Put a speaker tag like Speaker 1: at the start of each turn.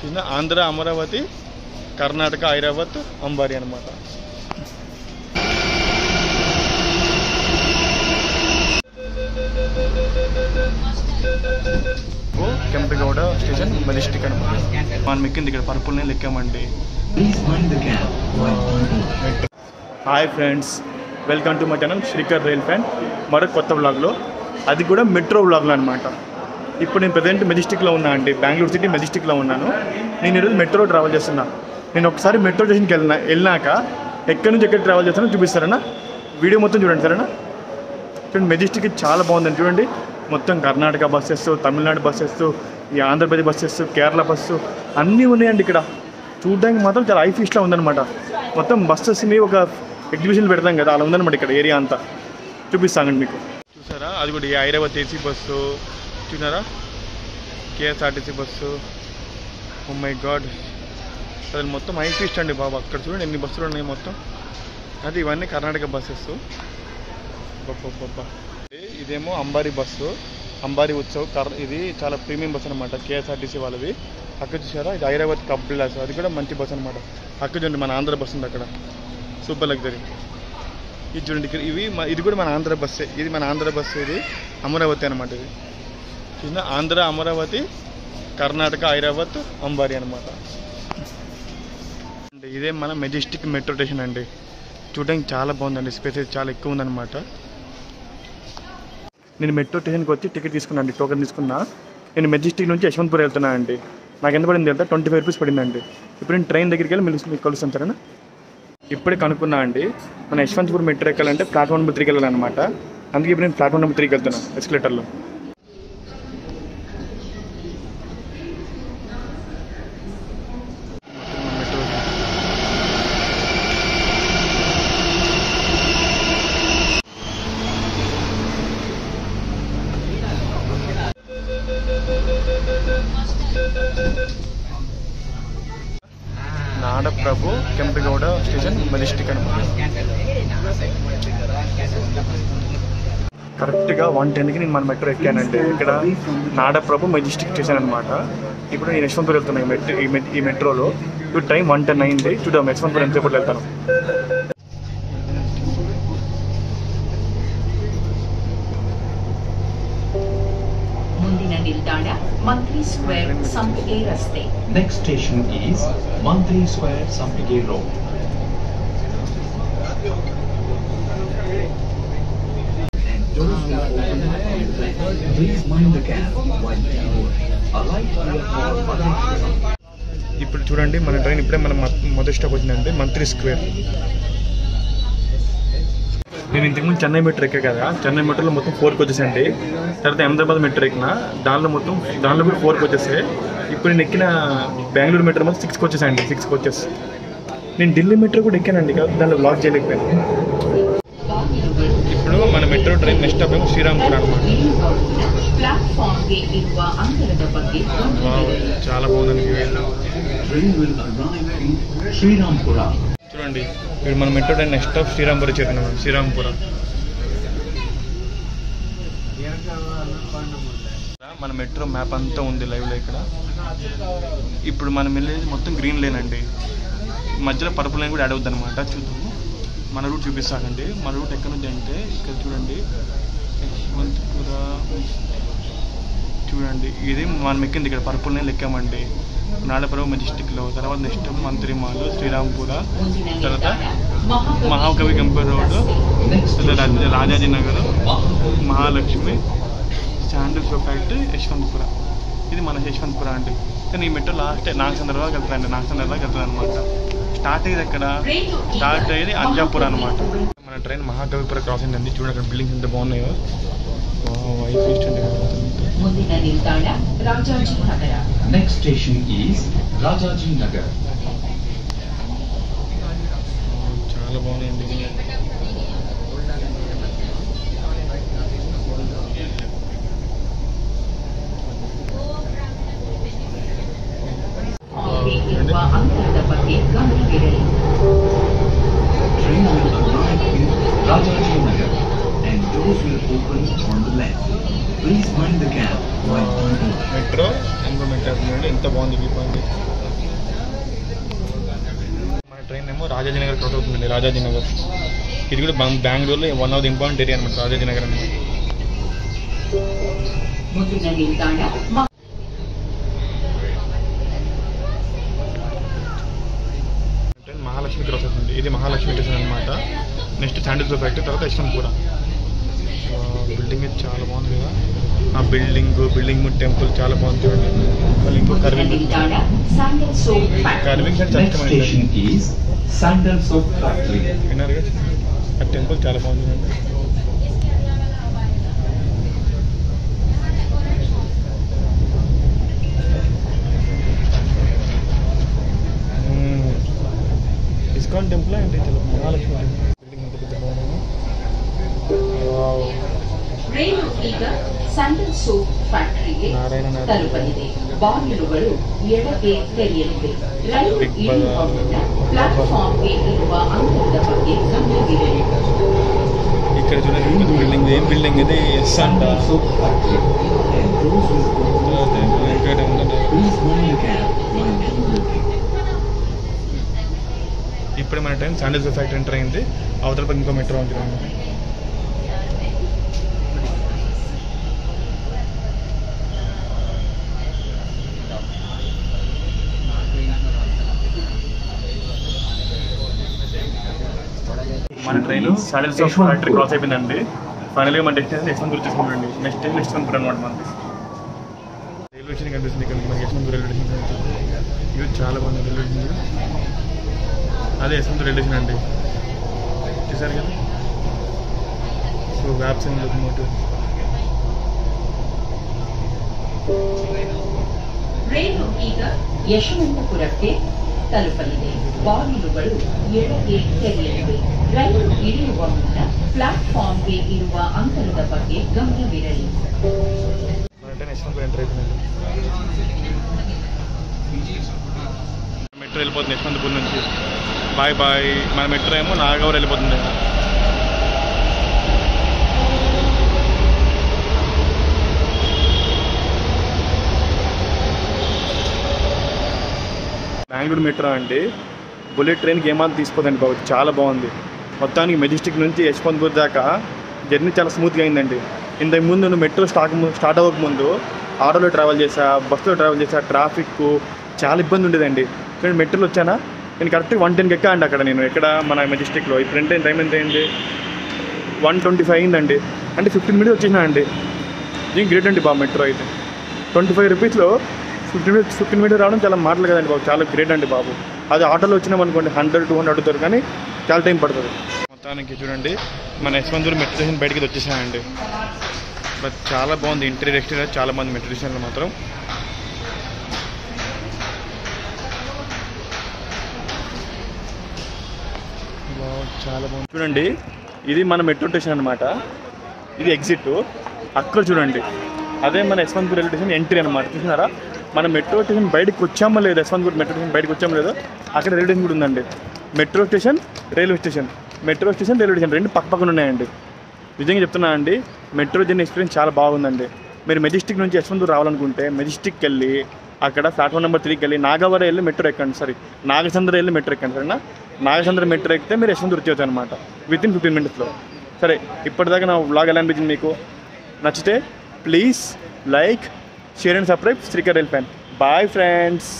Speaker 1: చూసిన ఆంధ్ర అమరావతి, కర్ణాటక ఐరావత్, అంబారి అనమాట. Kempegowda station Majestic అనమాట. మనం ఎక్కింది ఇక్కడ పర్పుల్ నేను ఎక్కామండి. Hi friends, welcome to my channel Srikar rail fan. మరో కొత్త వ్లాగ్లో, అది కూడా మెట్రో వ్లాగ్లో అనమాట. ఇప్పుడు నేను ప్రజెంట్ మెజెస్టిక్లో ఉన్నా అండి, బెంగళూరు సిటీ మెజెస్టిక్లో ఉన్నాను. నేను ఈరోజు మెట్రో ట్రావెల్ చేస్తున్నా. నేను ఒకసారి మెట్రో స్టేషన్కి వెళ్ళినాక ఎక్కడి నుంచి ఎక్కడ ట్రావెల్ చేస్తానో చూపిస్తారన్నా. వీడియో మొత్తం చూడండి సరేనా. చూడండి, మెజెస్టిక్ చాలా బాగుందండి. చూడండి, మొత్తం కర్ణాటక బస్సెస్, తమిళనాడు బస్సెస్, ఈ ఆంధ్రప్రదేశ్ బస్సెస్, కేరళ బస్సు అన్నీ ఉన్నాయండి. ఇక్కడ చూడడానికి మాత్రం చాలా హై ఫీస్ట్లా ఉందన్నమాట. మొత్తం బస్సెస్ని ఒక ఎగ్జిబిషన్ పెడతాం కదా, అలా ఉందన్నమాట ఇక్కడ ఏరియా అంతా. చూపిస్తానండి మీకు. చూసారా, అది కూడా ఐరావత్ ఏసీ బస్సు చూసారా, KSRTC bus. Oh my god, అది మొత్తం హై ఫీస్ట్ అండి బాబు. అక్కడ చూడండి ఎన్ని బస్సులు ఉన్నాయి మొత్తం. అది ఇవన్నీ కర్ణాటక బస్సెస్. ఇదేమో అంబారీ బస్సు, అంబారీ ఉత్సవ్. ఇది చాలా ప్రీమియం బస్సు అనమాట, కేఎస్ఆర్టీసీ వాళ్ళది. అక్కడ చూసారా, ఇది ఐరావత్ కబ్లాస్, అది కూడా మంచి బస్సు అనమాట. అక్కడ చూడండి మన ఆంధ్ర బస్సు ఉంది అక్కడ, సూపర్ లగ్జరీ. ఇది చూడండి, ఇది కూడా మన ఆంధ్ర బస్సే. ఇది మన ఆంధ్ర బస్సు, ఇది అమరావతి అనమాట. ఇది చూసిన ఆంధ్ర అమరావతి, కర్ణాటక ఐరావత్, అంబారీ అనమాట. ఇదే మన మెజెస్టిక్ మెట్రో స్టేషన్ అండి. చూడడానికి చాలా బాగుందండి, స్పేస్ చాలా ఎక్కువ ఉందన్నమాట. నేను మెట్రో స్టేషన్కి వచ్చి టికెట్ తీసుకున్నాను అండి, టోకెన్ తీసుకున్నా. నేను మెజెస్టిక్ నుంచి యశ్వంత్పూర్ వెళ్తున్నా అండి. నాకు ఎంత పడింది వెళ్తా 25 రూపీస్ పడిందండి. ఇప్పుడు నేను ట్రైన్ దగ్గరికి వెళ్ళి మీకు కలుస్తాను సరేనా. ఇప్పుడే కనుక్కున్నా అండి, మన యశ్వంత్పూర్ మెట్రో ఎక్కాలంటే ప్లాట్ఫామ్ నెంబర్ 3కి వెళ్ళాలన్నమాట. అందుకే ఇప్పుడు నేను ప్లాట్ఫామ్ నెంబర్ 3కి వెళ్తున్నాను ఎస్కలేటర్లో. నాడప్రభు కెంపగౌడ స్టేషన్ మెజెస్టిక్ అనమాట. కరెక్ట్గా 1:10కి నేను మన మెట్రో ఎక్కానండి. ఇక్కడ నాడప్రభు మెజెస్టిక్ స్టేషన్ అనమాట. ఇప్పుడు నేను యశ్వంత్పూర్ వెళ్తున్నాను ఈ మెట్రోలో. ఇప్పుడు టైం 1:10 అయింది. చూద్దాం యశ్వంత్పూర్ ఎంతసేపు వెళ్తాను.
Speaker 2: Mantri Square, Sampige Raste.
Speaker 3: Next station is Mantri Square, Sampige Road. Please mind the gap while downward. A light platform Mantri.
Speaker 1: ఇప్పుడు చూడండి, మన ట్రైన్ ఇప్పుడే మన మొదటి స్టాప్ వచ్చిందండి, మంత్రి స్క్వేర్. నేను ఇంతకుముందు చెన్నై మెట్రో ఎక్కా కదా, చెన్నై మెట్రోలో మొత్తం 4కి వచ్చేసండి. తర్వాత అహ్మదాబాద్ మెట్రో ఎక్కిన, దానిలో కూడా 4కి వచ్చేసాయి. ఇప్పుడు నేను ఎక్కిన బెంగళూరు మెట్రో మొత్తం 6కి వచ్చేసాయండి. 6కి వచ్చేసి నేను ఢిల్లీ మెట్రో కూడా ఎక్కానండి, కదా దానిలో బ్లాక్ చేయలేకపోయాను. ఇప్పుడు మన మెట్రో ట్రైన్ నెక్స్ట్ స్టాప్ ఏమో శ్రీరాంపూర్ అనమాట. చాలా బాగుందండి. చూడండి, ఇప్పుడు మన metro train next stop Srirampuram చేరుకున్నాం. శ్రీరాంపురం మన మెట్రో మ్యాప్ అంతా ఉంది లైవ్లో ఇక్కడ. ఇప్పుడు మనం వెళ్ళేది మొత్తం గ్రీన్ లేన్ అండి, మధ్యలో పర్పుల్ లైన్ కూడా యాడ్ అవుతుంది అనమాట. చూద్దాము, మన రూట్ చూపిస్తానండి. మన రూట్ ఎక్కడి నుంచి అంటే ఇక్కడ చూడండి, యశ్వంతపుర చూడండి. ఇది మనం ఎక్కింది ఇక్కడ పర్పుల్ లైన్ ఎక్కామండి, నాడప్రభు మెజెస్టిక్లో. తర్వాత నెక్స్ట్ మంత్రిమాల్, శ్రీరాంపుర, తర్వాత మహాకవి గంపర్ road, Rajaji Nagar, Mahalakshmi, sandal factory, Yeshwantpura. ఇది మన యశ్వంతపుర అండి. కానీ ఈ మెట్రో లాస్ట్ నాగచంద్రబాబు వెళ్తారండి, నాగచంద్రబాబు వెళ్తుంది అనమాట. స్టార్ట్ అయ్యేది ఎక్కడ, స్టార్ట్ అయ్యేది అంజాపూర్ అనమాట. మన ట్రైన్ మహాకవిపుర క్రాస్ అయిందండి. చూడండి అక్కడ బిల్డింగ్స్ ఎంత బాగున్నాయో.
Speaker 3: Next station is Rajaji Nagar.
Speaker 1: చాలా బాగుందండి.
Speaker 3: Train will arrive in Rajaji Nagar. and doors will open on the left. Please mind the gap while on board.
Speaker 1: Metro ఇంకో మెట్రో చూడండి ఎంత బాగుంది వ్యూ పాయింట్. మన ట్రైన్ ఏమో రాజాజీనగర్ క్రాస్ అవుతుందండి. రాజాజీనగర్ ఇది కూడా బెంగళూరులో one of the important area అనమాట రాజాజీనగర్ అనమాట.
Speaker 2: ಮುಂದಿನ ನಿಲ್ದಾಣ
Speaker 1: మహాలక్ష్మి క్రాస్ అవుతుంది. ఇది మహాలక్ష్మి స్టేషన్ అనమాట. నెక్స్ట్ శాండిల్స్ ఫ్యాక్టరీ, తర్వాత యశ్వంత్ కూడా. బిల్డింగ్ అయితే చాలా బాగుంది కదా. ఆ బిల్డింగ్ టెంపుల్ చాలా బాగుంది చూడండి. మళ్ళీ ఇంకో కర్వింగ్
Speaker 2: ನಿಲ್ದಾಣ ಸ್ಯಾಂಡಲ್ ಸೋಪ್ ಫ್ಯಾಕ್ಟರಿ.
Speaker 1: కర్వింగ్ అంటే
Speaker 3: Next station is Sandal Soap Factory.
Speaker 1: విన్నారుగా, ఆ టెంపుల్ చాలా బాగుంది చూడండి. ఇస్కాన్ టెంపుల్ అంటే చాలా మహాలక్ష్మి బిల్డింగ్ ఎంత పెద్ద బాగుంది.
Speaker 2: ರೈಲು ಈಗ ಸ್ಯಾಂಡಲ್ ಸೋಪ್ ಫ್ಯಾಕ್ಟರಿಗೆ ತಲುಪಲಿದೆ. ಬಾಗಿಲುಗಳು ಎಡಕ್ಕೆ ತೆರೆಯಲಿವೆ. ರೈಲು ಇಳಿಯುವ ಮುನ್ನ ಪ್ಲಾಟ್ಫಾರ್ಮ್ಗೆ ಇರುವ ಅಂತರದ ಬಗ್ಗೆ ಗಮನವಿರಲಿ.
Speaker 1: ఇక్కడ చూడండి బిల్డింగ్, ఏం బిల్డింగ్ ఇది?
Speaker 3: Sandal Soap Factory and doors will open on the left. Please mind the gap while boarding.
Speaker 1: ఇప్పుడే మన టైం శాండిల్స్ ఫ్యాక్టరీ ఎంటర్ అయింది. అవతల పక్క ఇంకో మెట్రో ఉంది చూడండి. మన ట్రైన్ శాండిల్స్ ఫ్యాక్టరీ క్రాస్ అయిపోయిందండి. ఫైనల్గా మన డెస్టినేషన్ యశ్వంత్ వచ్చేసుకుంటాండి. నెక్స్ట్ టైం యశ్వంత్ అనమాట మనకి. రైల్వే స్టేషన్ కనిపిస్తుంది ఇక్కడ మనకి. యశ్వంత్ రైల్వే స్టేషన్ ఇది చాలా బాగుంది. రైల్వే స్టేషన్ అదే యశ్వంత్ రైల్వే స్టేషన్ అండి. చూసారు కదా. So WAPs and locomotive.
Speaker 2: ರೈಲು ಈಗ ಯಶವಂತಪುರಕ್ಕೆ ತಲುಪಲಿದೆ. ಬಾಗಿಲುಗಳು ಎಡಕ್ಕೆ ತೆರೆಯಲಿವೆ. ರೈಲು ಇಳಿಯುವ ಮುನ್ನ ಪ್ಲಾಟ್ಫಾರ್ಮ್ಗೆ ಇರುವ ಅಂತರದ ಬಗ್ಗೆ ಗಮನವಿರಲಿ.
Speaker 1: యశ్వంత్ ఎంటర్ అయిపోయింది. మెట్రో వెళ్ళిపోతుంది యశ్వంతపూర్ నుంచి. Bye bye. మన మెట్రో ఏమో నాగవరం వెళ్ళిపోతుంది. బెంగళూరు మెట్రో అండి. బుల్లెట్ ట్రైన్కి ఏమాత్రం తీసుకోదండి బాబు, చాలా బాగుంది. మొత్తానికి మెజెస్టిక్ నుంచి యశ్వంతపూర్ దాకా జర్నీ చాలా స్మూత్గా అయిందండి. ఇంతకుముందు నేను మెట్రో స్టార్ట్ అవ్వకముందు ఆటోలో ట్రావెల్ చేసా, బస్సులో ట్రావెల్ చేసా, ట్రాఫిక్ చాలా ఇబ్బంది ఉండేదండి. కానీ మెట్రోలో వచ్చానా, నేను కరెక్ట్గా 110కి ఎక్కా అండి అక్కడ. నేను ఎక్కడ మన మెజెస్టిక్లో ఇప్పుడు ఎంత టైం ఎంత అయింది? 1:25 అయిందండి. అంటే 15 minutes వచ్చేసినా అండి. దీనికి గ్రేట్ అండి బాబు మెట్రో అయితే. 25 రూపీస్లో 15 minutes రావడం చాలా మాటలు కదండి బాబు, చాలా గ్రేట్ అండి బాబు. అది ఆటోలో వచ్చినామనుకోండి 100-200 అడుగుతారు, కానీ చాలా టైం పడుతుంది. మొత్తానికి చూడండి మన యశ్వంతపూర్ మెట్రో స్టేషన్ బయటకి వచ్చేసానండి. బట్ చాలా బాగుంది ఇంటీరియర్ ఎక్స్టీరియర్, చాలా బాగుంది మెట్రో స్టేషన్లో మాత్రం. చాలా బాగుంది చూడండి. ఇది మన మెట్రో స్టేషన్ అనమాట. ఇది ఎగ్జిట్. అక్కడ చూడండి అదే మన యశ్వంతపూర్ రైల్వే స్టేషన్ ఎంట్రీ అనమాట. చూసినారా, మన మెట్రో స్టేషన్ బయటకు వచ్చామో లేదు, యశ్వంతపూర్ మెట్రో స్టేషన్ బయటకు వచ్చామో లేదో, అక్కడ రైల్వే స్టేషన్ కూడా ఉందండి. Metro station railway station, metro station railway station రెండు పక్క పక్కన ఉన్నాయండి. నిజంగా చెప్తున్నా అండి, మెట్రో జర్నీ ఎక్స్పీరియన్స్ చాలా బాగుందండి. మీరు మెజెస్టిక్ నుంచి యశ్వంతపూర్ రావాలనుకుంటే మెజెస్టిక్కి వెళ్ళి అక్కడ ప్లాట్ఫామ్ నెంబర్ 3కి వెళ్ళి నాగవరం వెళ్ళి మెట్రో ఎక్కండి. సరే, నాగచంద్ర వెళ్ళి మెట్రో ఎక్కండి. సరేనా, నాగచంద్ర మెట్రో ఎక్కితే మీరు యశ్వంతపూర్ వచ్చేవచ్చు అనమాట వితిన్ 15 minutesలో. సరే, ఇప్పటిదాకా నా వ్లాగ్ ఎలా అనిపించింది మీకు? నచ్చితే please like, share and subscribe Srikar rail fan. Bye friends.